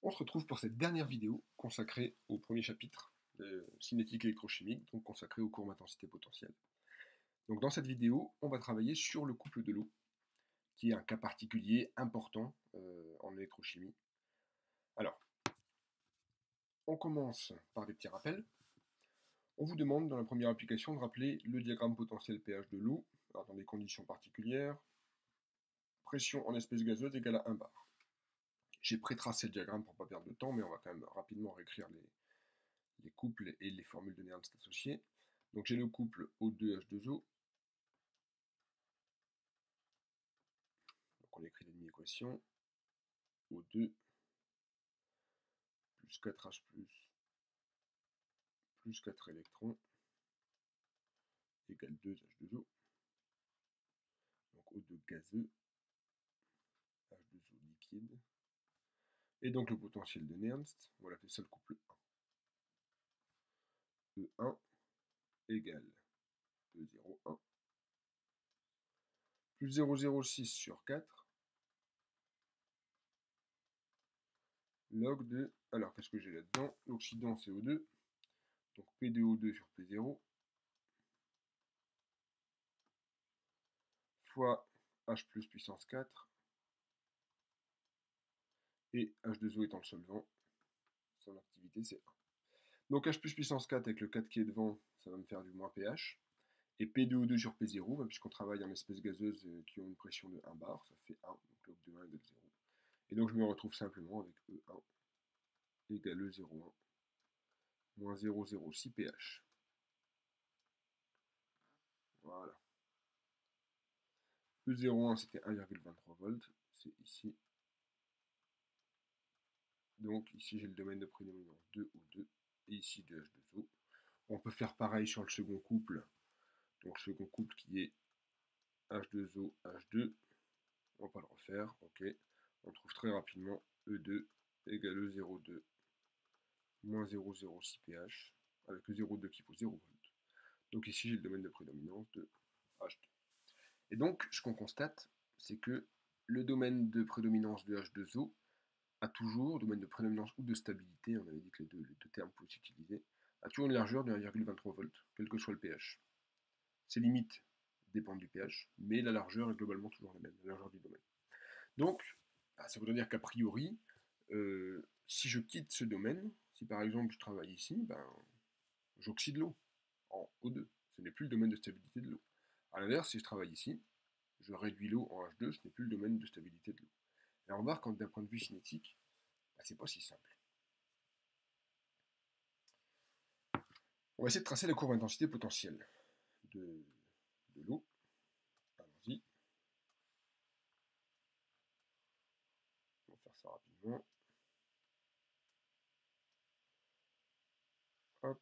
On se retrouve pour cette dernière vidéo consacrée au premier chapitre de cinétique électrochimique, donc consacré aux courbes d'intensité potentielle. Donc dans cette vidéo, on va travailler sur le couple de l'eau, qui est un cas particulier important en électrochimie. Alors, on commence par des petits rappels. On vous demande dans la première application de rappeler le diagramme potentiel pH de l'eau, dans des conditions particulières, pression en espèce gazeuse égale à 1 bar. J'ai pré-tracé le diagramme pour ne pas perdre de temps, mais on va quand même rapidement réécrire les couples et les formules de Nernst associées. Donc j'ai le couple O2H2O. Donc on écrit les demi-équations. O2 plus 4H plus 4 électrons égale 2H2O. Donc O2 gazeux, H2O liquide. Et donc le potentiel de Nernst, on va l'appeler ça le couple 1. E1 égale E01 plus 0,06 sur 4 log de... Alors qu'est-ce que j'ai là-dedans? L'oxydant c'est O2, donc P de O2 sur P0 fois H plus puissance 4 et H2O étant le solvant, son activité c'est 1. Donc H plus puissance 4 avec le 4 qui est devant, ça va me faire du moins pH. Et P2O2 sur P0, puisqu'on travaille en espèces gazeuses qui ont une pression de 1 bar, ça fait 1, donc log de 1 égale 0. Et donc je me retrouve simplement avec E1 égale E01 moins 0,06 pH. Voilà. E01 c'était 1,23 volts, c'est ici. Donc ici j'ai le domaine de prédominance 2O2 et ici 2H2O. On peut faire pareil sur le second couple. Donc le second couple qui est H2O, H2. On va pas le refaire, ok. On trouve très rapidement E2 égale E02 moins 0,06 pH avec E02 qui vaut 0 volts. Donc ici j'ai le domaine de prédominance de H2. Et donc ce qu'on constate, c'est que le domaine de prédominance de H2O a toujours, domaine de prédominance ou de stabilité, on avait dit que les deux termes pouvaient s'utiliser, a toujours une largeur de 1,23 volts, quel que soit le pH. Ses limites dépendent du pH, mais la largeur est globalement toujours la même, la largeur du domaine. Donc, ça voudrait dire qu'a priori, si je quitte ce domaine, si par exemple je travaille ici, j'oxyde l'eau en O2. Ce n'est plus le domaine de stabilité de l'eau. A l'inverse, si je travaille ici, je réduis l'eau en H2, ce n'est plus le domaine de stabilité de l'eau. Et on remarque qu'un d'un point de vue cinétique, c'est pas si simple. On va essayer de tracer la courbe d'intensité potentielle de l'eau. Allons-y. On va faire ça rapidement. Hop.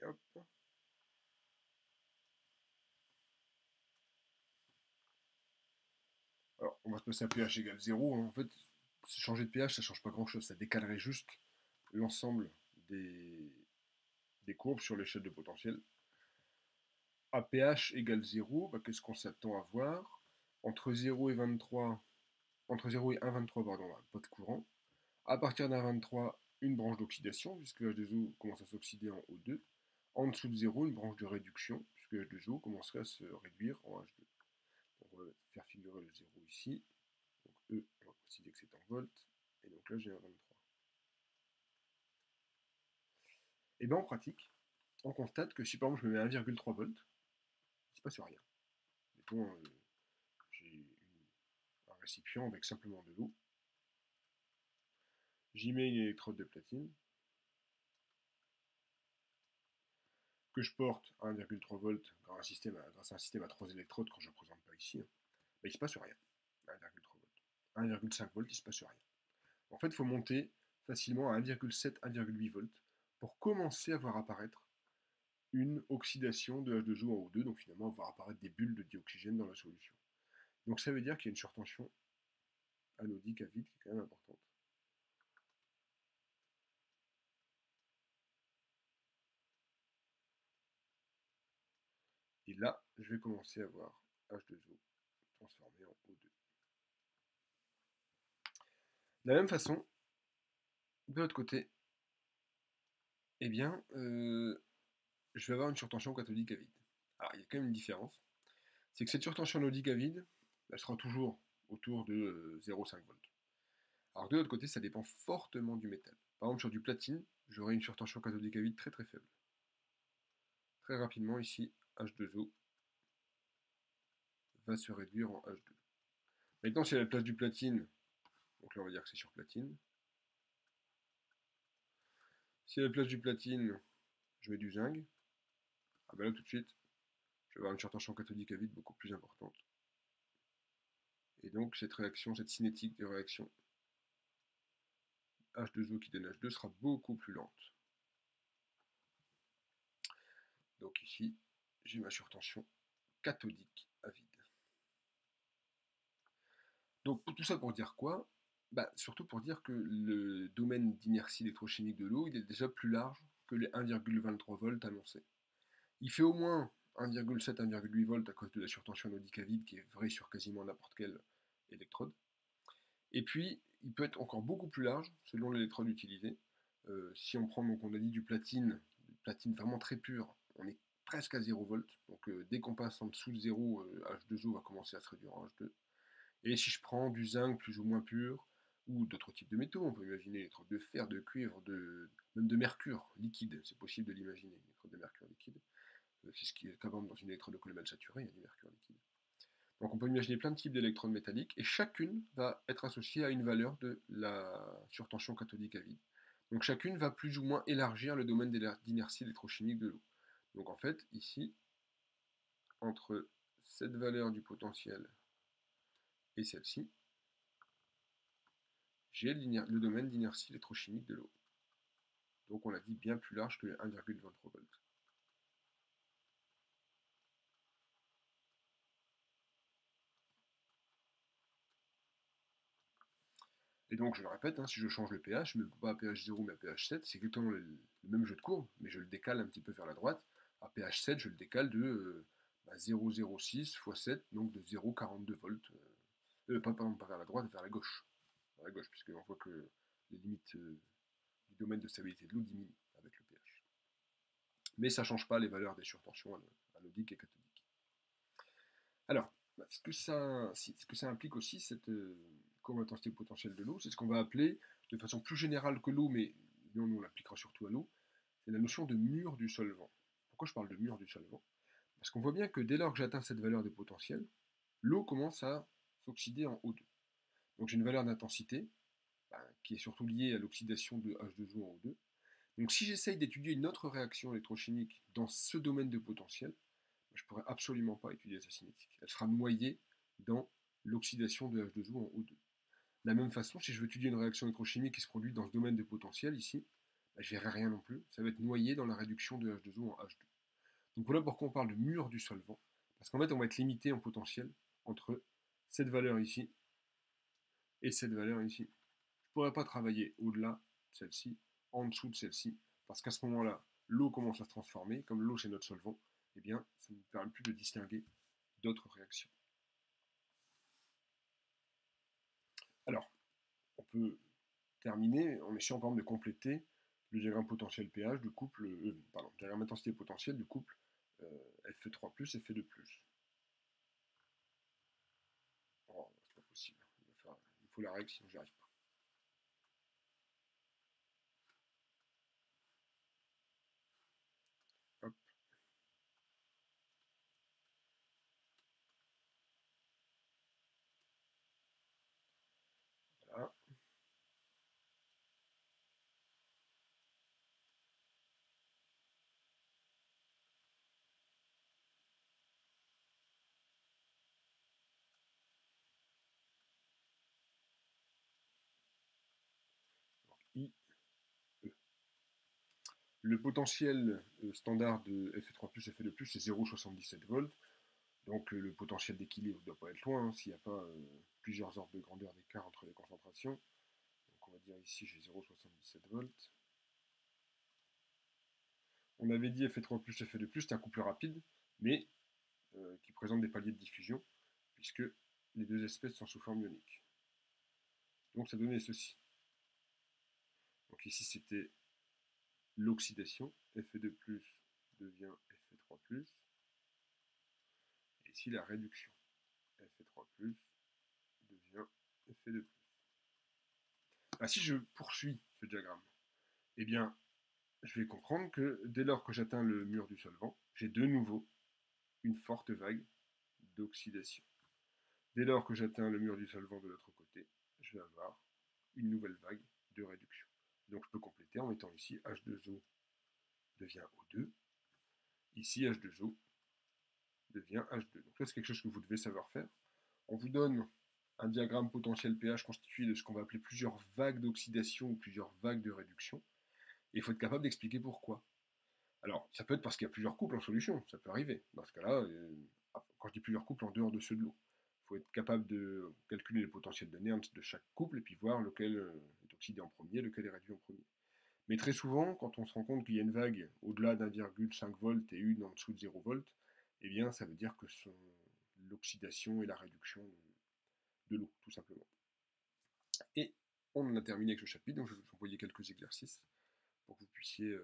Et hop. Alors, on va se passer à pH égale 0. En fait, changer de pH, ça ne change pas grand-chose. Ça décalerait juste l'ensemble des courbes sur l'échelle de potentiel. À pH égale 0, qu'est-ce qu'on s'attend à voir? Entre 0 et 23, entre 0 et 1,23, pardon, pas de courant. À partir d'un 23, une branche d'oxydation, puisque H2O commence à s'oxyder en O2. En dessous de 0, une branche de réduction, puisque H2O commencerait à se réduire en H2. Donc on va faire figurer le 0 ici. Donc E, on va préciser que c'est en volts. Et donc là, j'ai un 23. Et bien en pratique, on constate que si par exemple je me mets 1,3 volts, il ne se passe rien. Mettons, j'ai un récipient avec simplement de l'eau. J'y mets une électrode de platine que je porte à 1,3 volts grâce à un système à 3 électrodes quand je ne représente pas ici. Il ne se passe rien à 1,3 volts. 1,5 volts, il ne se passe rien. En fait, il faut monter facilement à 1,7, 1,8 volts pour commencer à voir apparaître une oxydation de H2O en O2, donc finalement voir apparaître des bulles de dioxygène dans la solution. Donc ça veut dire qu'il y a une surtension anodique à vide qui est quand même importante. Et là, je vais commencer à voir H2O transformé en O2. De la même façon, de l'autre côté, eh bien, je vais avoir une surtension cathodique à vide. Alors, il y a quand même une différence, c'est que cette surtension anodique à vide, elle sera toujours autour de 0,5 volts. Alors de l'autre côté, ça dépend fortement du métal. Par exemple, sur du platine, j'aurai une surtension cathodique à vide très très faible. Très rapidement, ici, H2O va se réduire en H2. Maintenant, si à la place du platine, donc là on va dire que c'est sur platine, si à la place du platine, je mets du zinc, ah ben là tout de suite, je vais avoir une surtension cathodique à vide beaucoup plus importante. Et donc cette réaction, cette cinétique de réaction H2O qui donne H2 sera beaucoup plus lente. Donc ici, j'ai ma surtension cathodique à vide. Donc tout ça pour dire quoi? Bah, surtout pour dire que le domaine d'inertie électrochimique de l'eau, il est déjà plus large que les 1,23 volts annoncés. Il fait au moins 1,7-1,8 volts à cause de la surtension anodique à vide qui est vraie sur quasiment n'importe quelle électrode. Et puis, il peut être encore beaucoup plus large selon l'électrode utilisée. Si on prend, donc on a dit du platine vraiment très pur, on est presque à 0 volts. Donc dès qu'on passe en dessous de 0, H2O va commencer à se réduire en H2. Et si je prends du zinc plus ou moins pur, ou d'autres types de métaux, on peut imaginer l'électrode de fer, de cuivre, même de mercure liquide, c'est possible de l'imaginer, l'électrode de mercure liquide. C'est ce qui est quand même dans une électrode de colonne saturée, il y a du mercure liquide. Donc on peut imaginer plein de types d'électrodes métalliques, et chacune va être associée à une valeur de la surtension cathodique à vide. Donc chacune va plus ou moins élargir le domaine d'inertie électrochimique de l'eau. Donc en fait, ici, entre cette valeur du potentiel et celle-ci, j'ai le domaine d'inertie électrochimique de l'eau. Donc on l'a dit bien plus large que les 1,23 volts. Et donc je le répète, hein, si je change le pH, je ne mets pas à pH 0 mais à pH 7, c'est exactement le même jeu de courbe, mais je le décale un petit peu vers la droite. À pH 7, je le décale de 0,06 x 7, donc de 0,42 volts. Pas vers la droite, vers la gauche. Vers la gauche, puisqu'on voit que les limites du domaine de stabilité de l'eau diminuent avec le pH. Mais ça ne change pas les valeurs des surtensions anodiques et cathodiques. Alors, ce que ça implique aussi, cette courbe d'intensité potentielle de l'eau, c'est ce qu'on va appeler, de façon plus générale que l'eau, mais nous on l'appliquera surtout à l'eau, c'est la notion de mur du solvant. Pourquoi je parle de mur du solvant? Parce qu'on voit bien que dès lors que j'atteins cette valeur de potentiel, l'eau commence à s'oxyder en O2. Donc j'ai une valeur d'intensité qui est surtout liée à l'oxydation de H2O en O2. Donc si j'essaye d'étudier une autre réaction électrochimique dans ce domaine de potentiel, je ne pourrais absolument pas étudier sa cinétique. Elle sera noyée dans l'oxydation de H2O en O2. De la même façon, si je veux étudier une réaction électrochimique qui se produit dans ce domaine de potentiel ici, je ne verrai rien non plus. Ça va être noyé dans la réduction de H2O en H2. Donc voilà pourquoi on parle de mur du solvant. Parce qu'en fait, on va être limité en potentiel entre cette valeur ici et cette valeur ici. Je ne pourrais pas travailler au-delà de celle-ci, en dessous de celle-ci, parce qu'à ce moment-là, l'eau commence à se transformer. Comme l'eau c'est notre solvant, eh bien, ça ne nous permet plus de distinguer d'autres réactions. Alors, on peut terminer en essayant par exemple de compléter le diagramme potentiel pH du couple, le diagramme intensité potentielle du couple Fe3+, Fe2+. Oh, c'est pas possible. Il faut la règle, sinon j'y arrive pas. Hop. Voilà. I, E. Le potentiel standard de Fe3+, Fe2+, c'est 0,77 volts. Donc le potentiel d'équilibre ne doit pas être loin, hein, s'il n'y a pas plusieurs ordres de grandeur d'écart entre les concentrations. Donc on va dire ici j'ai 0,77 volts. On avait dit Fe3+, Fe2+, c'est un couple rapide, mais qui présentent des paliers de diffusion, puisque les deux espèces sont sous forme ionique. Donc ça donnait ceci. Donc ici c'était l'oxydation, Fe2+ devient Fe3+, et ici la réduction, Fe3+ devient Fe2+. Si je poursuis ce diagramme, eh bien, je vais comprendre que dès lors que j'atteins le mur du solvant, j'ai de nouveau une forte vague d'oxydation. Dès lors que j'atteins le mur du solvant de l'autre côté, je vais avoir une nouvelle vague de réduction. Donc je peux compléter en mettant ici H2O devient O2, ici H2O devient H2. Donc ça c'est quelque chose que vous devez savoir faire. On vous donne un diagramme potentiel pH constitué de ce qu'on va appeler plusieurs vagues d'oxydation ou plusieurs vagues de réduction. Et il faut être capable d'expliquer pourquoi. Alors, ça peut être parce qu'il y a plusieurs couples en solution, ça peut arriver. Dans ce cas-là, quand je dis plusieurs couples en dehors de ceux de l'eau, il faut être capable de calculer le potentiel de Nernst de chaque couple et puis voir lequel est oxydé en premier, lequel est réduit en premier. Mais très souvent, quand on se rend compte qu'il y a une vague au-delà d'1,5 volt et une en dessous de 0 volt, eh bien, ça veut dire que c'est l'oxydation et la réduction de l'eau, tout simplement. Et on en a terminé avec ce chapitre, donc je vais vous envoyer quelques exercices pour que vous puissiez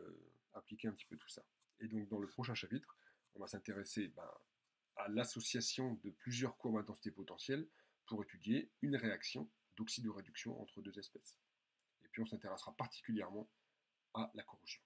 appliquer un petit peu tout ça. Et donc dans le prochain chapitre, on va s'intéresser à l'association de plusieurs courbes d'intensité potentielle pour étudier une réaction d'oxydoréduction entre deux espèces. Et puis on s'intéressera particulièrement à la corrosion.